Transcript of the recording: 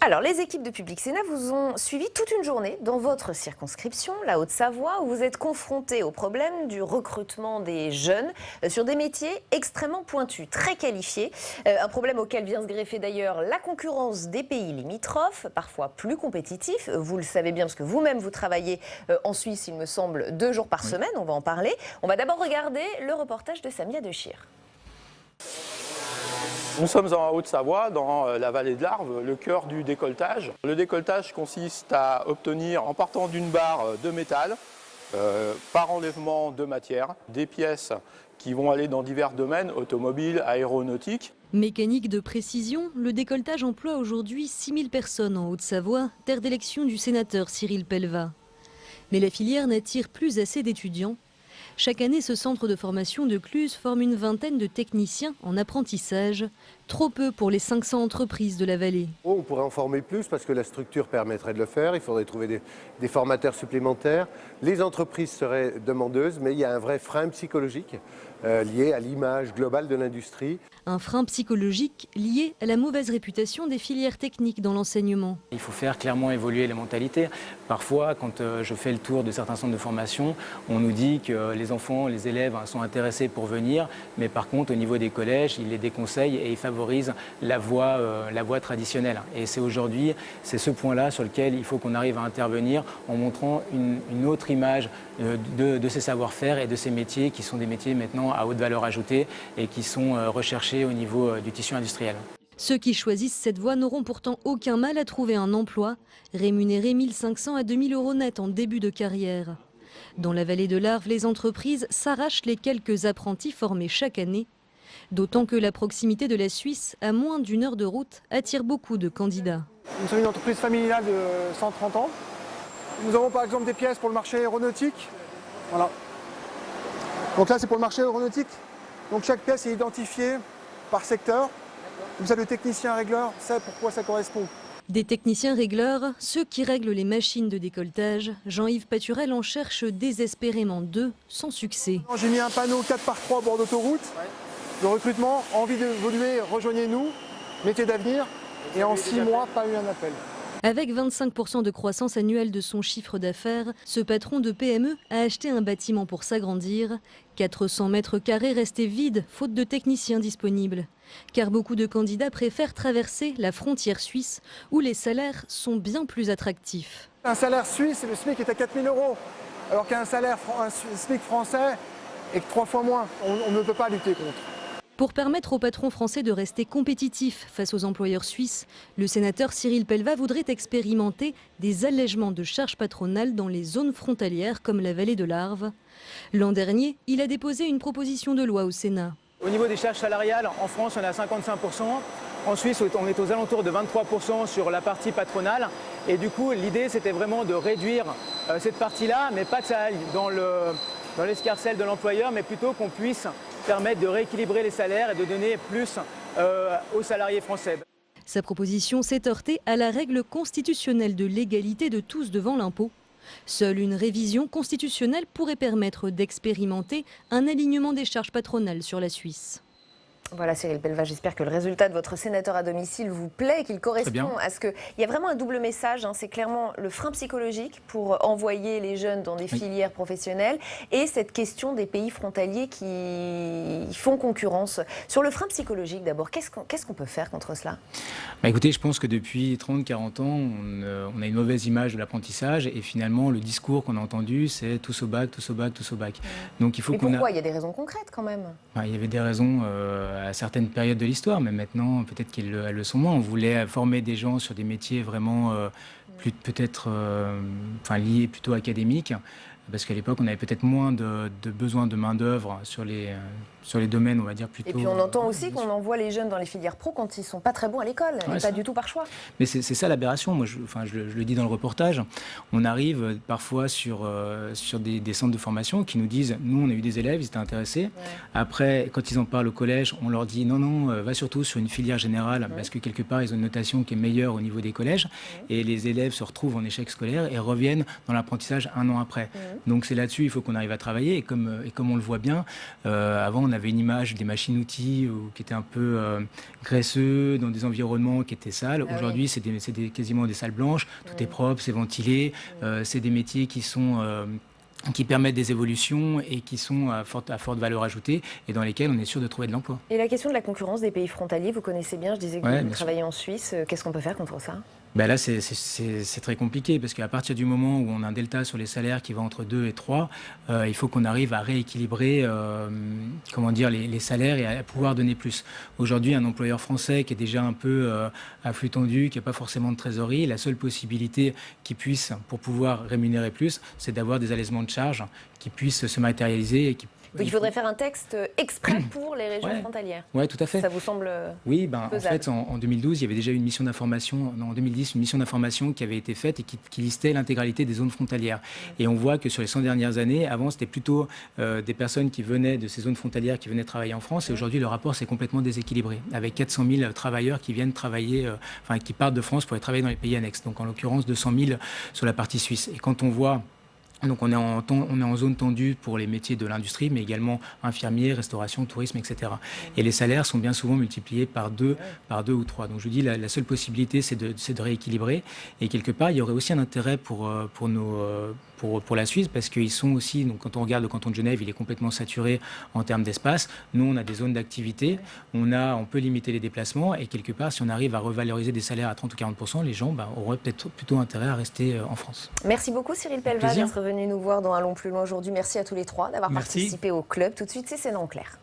Alors, les équipes de Public Sénat vous ont suivi toute une journée dans votre circonscription, la Haute-Savoie, où vous êtes confrontés au problème du recrutement des jeunes sur des métiers extrêmement pointus, très qualifiés. Un problème auquel vient se greffer d'ailleurs la concurrence des pays limitrophes, parfois plus compétitifs. Vous le savez bien parce que vous-même vous travaillez en Suisse, il me semble, 2 jours par semaine. On va en parler. On va d'abord regarder le reportage de Samia Dechir. Nous sommes en Haute-Savoie, dans la vallée de l'Arve, le cœur du décolletage. Le décolletage consiste à obtenir, en partant d'une barre de métal, par enlèvement de matière, des pièces qui vont aller dans divers domaines, automobiles, aéronautiques. Mécanique de précision, le décolletage emploie aujourd'hui 6000 personnes en Haute-Savoie, terre d'élection du sénateur Cyril Pellevat. Mais la filière n'attire plus assez d'étudiants. Chaque année, ce centre de formation de Cluses forme une vingtaine de techniciens en apprentissage, trop peu pour les 500 entreprises de la vallée. On pourrait en former plus parce que la structure permettrait de le faire, il faudrait trouver des formateurs supplémentaires. Les entreprises seraient demandeuses, mais il y a un vrai frein psychologique lié à l'image globale de l'industrie. Un frein psychologique lié à la mauvaise réputation des filières techniques dans l'enseignement. Il faut faire clairement évoluer les mentalités. Parfois, quand je fais le tour de certains centres de formation, on nous dit que les enfants, les élèves sont intéressés pour venir, mais par contre, au niveau des collèges, ils les déconseillent et ils favorisent la voie traditionnelle. Et c'est aujourd'hui, c'est ce point-là sur lequel il faut qu'on arrive à intervenir en montrant une autre image de ces savoir-faire et de ces métiers qui sont des métiers maintenant à haute valeur ajoutée et qui sont recherchés au niveau du tissu industriel. Ceux qui choisissent cette voie n'auront pourtant aucun mal à trouver un emploi, rémunéré 1 500 à 2 000 € net en début de carrière. Dans la vallée de l'Arve, les entreprises s'arrachent les quelques apprentis formés chaque année. D'autant que la proximité de la Suisse, à moins d'1 heure de route, attire beaucoup de candidats. Nous sommes une entreprise familiale de 130 ans. Nous avons par exemple des pièces pour le marché aéronautique. Voilà. Donc là, c'est pour le marché aéronautique. Donc chaque pièce est identifiée par secteur. Comme ça, le technicien régleur sait pourquoi ça correspond. Des techniciens régleurs, ceux qui règlent les machines de décolletage, Jean-Yves Paturel en cherche désespérément 2, sans succès. J'ai mis un panneau 4x3 au bord d'autoroute. Le recrutement, envie d'évoluer, rejoignez-nous, métier d'avenir. Et en 6 mois, pas eu un appel. Avec 25% de croissance annuelle de son chiffre d'affaires, ce patron de PME a acheté un bâtiment pour s'agrandir. 400 mètres carrés restés vides, faute de techniciens disponibles. Car beaucoup de candidats préfèrent traverser la frontière suisse, où les salaires sont bien plus attractifs. Un salaire suisse, le SMIC est à 4 000 €, alors qu'un SMIC français est que 3 fois moins. On ne peut pas lutter contre. Pour permettre aux patrons français de rester compétitifs face aux employeurs suisses, le sénateur Cyril Pellevat voudrait expérimenter des allègements de charges patronales dans les zones frontalières comme la vallée de l'Arve. L'an dernier, il a déposé une proposition de loi au Sénat. Au niveau des charges salariales, en France, on est à 55%. En Suisse, on est aux alentours de 23% sur la partie patronale. Et du coup, l'idée, c'était vraiment de réduire cette partie-là, mais pas que ça aille dans l'escarcelle de l'employeur, mais plutôt qu'on puisse permettre de rééquilibrer les salaires et de donner plus aux salariés français. Sa proposition s'est heurtée à la règle constitutionnelle de l'égalité de tous devant l'impôt. Seule une révision constitutionnelle pourrait permettre d'expérimenter un alignement des charges patronales sur la Suisse. Voilà Cyril Pellevat, j'espère que le résultat de votre sénateur à domicile vous plaît, qu'il correspond à ce que... Il y a vraiment un double message, c'est clairement le frein psychologique pour envoyer les jeunes dans des filières professionnelles et cette question des pays frontaliers qui font concurrence. Sur le frein psychologique d'abord, qu'est-ce qu'on peut faire contre cela ? Écoutez, je pense que depuis 30-40 ans, on a une mauvaise image de l'apprentissage et finalement le discours qu'on a entendu c'est tous au bac, tous au bac, tous au bac. Donc il faut pourquoi ? Il y a des raisons concrètes quand même. Il y avait des raisons à certaines périodes de l'histoire, mais maintenant peut-être qu'elles le sont moins. On voulait former des gens sur des métiers vraiment peut-être liés plutôt académiques, parce qu'à l'époque on avait peut-être moins de besoin de main d'œuvre sur les domaines, on va dire plutôt. Et puis on entend aussi qu'on envoie les jeunes dans les filières pro quand ils sont pas très bons à l'école, et pas du tout par choix. Mais c'est ça l'aberration. Moi, je le dis dans le reportage. On arrive parfois sur des centres de formation qui nous disent, nous on a eu des élèves, ils étaient intéressés. Après, quand ils en parlent au collège, on leur dit non, va surtout sur une filière générale, parce que quelque part ils ont une notation qui est meilleure au niveau des collèges, et les élèves se retrouvent en échec scolaire et reviennent dans l'apprentissage 1 an après. Donc c'est là-dessus il faut qu'on arrive à travailler. Et comme on le voit bien, avant on avait une image des machines-outils qui étaient un peu graisseux, dans des environnements qui étaient sales. Aujourd'hui c'est quasiment des salles blanches, tout est propre, c'est ventilé, c'est des métiers qui permettent des évolutions et qui sont à forte valeur ajoutée et dans lesquels on est sûr de trouver de l'emploi. Et la question de la concurrence des pays frontaliers, vous connaissez bien, je disais que vous travaillez en Suisse, qu'est-ce qu'on peut faire contre ça ? Ben là, c'est très compliqué parce qu'à partir du moment où on a un delta sur les salaires qui va entre 2 et 3, il faut qu'on arrive à rééquilibrer les salaires et à pouvoir donner plus. Aujourd'hui, un employeur français qui est déjà un peu à flux tendu, qui n'a pas forcément de trésorerie, la seule possibilité qu'il puisse, pour pouvoir rémunérer plus, c'est d'avoir des allègements de charges qui puissent se matérialiser et qui Donc il faudrait faire un texte exprès pour les régions frontalières. Oui, tout à fait. Ça vous semble Oui, en fait, en 2012, il y avait déjà eu une mission d'information, en 2010, une mission d'information qui avait été faite et qui listait l'intégralité des zones frontalières. Et on voit que sur les 100 dernières années, avant, c'était plutôt des personnes qui venaient de ces zones frontalières, qui venaient travailler en France. Et aujourd'hui, le rapport s'est complètement déséquilibré, avec 400 000 travailleurs qui viennent travailler, qui partent de France pour aller travailler dans les pays annexes. Donc en l'occurrence, 200 000 sur la partie suisse. Et quand on voit... Donc on est en zone tendue pour les métiers de l'industrie, mais également infirmiers, restauration, tourisme, etc. Et les salaires sont bien souvent multipliés par deux ou 3. Donc je vous dis, la seule possibilité, c'est de rééquilibrer. Et quelque part, il y aurait aussi un intérêt pour la Suisse, parce qu'ils sont aussi, donc quand on regarde le canton de Genève, il est complètement saturé en termes d'espace. Nous, on a des zones d'activité, on peut limiter les déplacements, et quelque part, si on arrive à revaloriser des salaires à 30 ou 40%, les gens auraient peut-être plutôt intérêt à rester en France. Merci beaucoup Cyril Pellevat d'être venu nous voir dans Un long plus loin aujourd'hui. Merci à tous les trois d'avoir participé au club. Tout de suite, c'est Scène en clair.